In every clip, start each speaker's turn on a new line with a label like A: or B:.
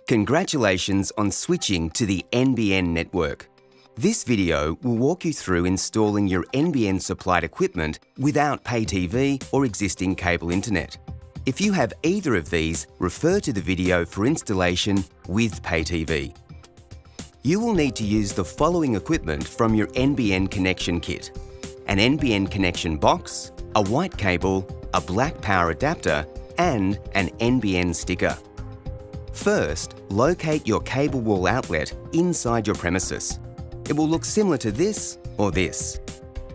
A: Congratulations on switching to the NBN network. This video will walk you through installing your NBN supplied equipment without PayTV or existing cable internet. If you have either of these, refer to the video for installation with PayTV. You will need to use the following equipment from your NBN connection kit: an NBN connection box, a white cable, a black power adapter, and an NBN sticker. First, locate your cable wall outlet inside your premises. It will look similar to this or this.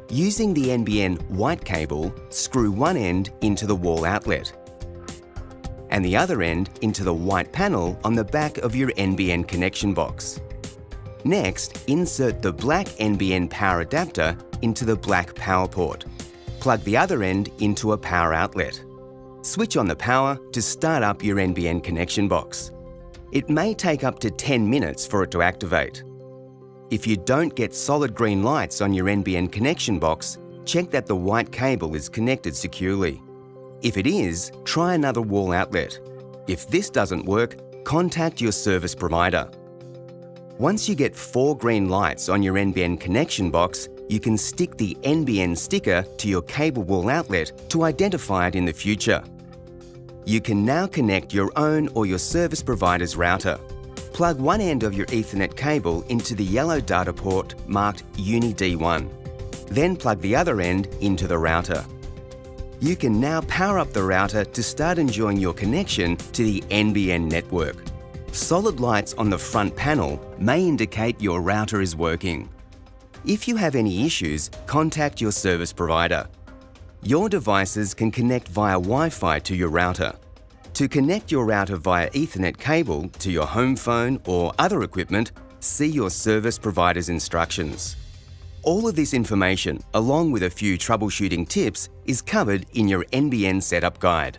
A: Using the NBN white cable, screw one end into the wall outlet and the other end into the white panel on the back of your NBN connection box. Next, insert the black NBN power adapter into the black power port. Plug the other end into a power outlet. Switch on the power to start up your NBN connection box. It may take up to 10 minutes for it to activate. If you don't get solid green lights on your NBN connection box, check that the white cable is connected securely. If it is, try another wall outlet. If this doesn't work, contact your service provider. Once you get 4 green lights on your NBN connection box, you can stick the NBN sticker to your cable wall outlet to identify it in the future. You can now connect your own or your service provider's router. Plug one end of your Ethernet cable into the yellow data port marked Uni D1. Then plug the other end into the router. You can now power up the router to start enjoying your connection to the NBN network. Solid lights on the front panel may indicate your router is working. If you have any issues, contact your service provider. Your devices can connect via Wi-Fi to your router. To connect your router via Ethernet cable to your home phone or other equipment, see your service provider's instructions. All of this information, along with a few troubleshooting tips, is covered in your NBN setup guide.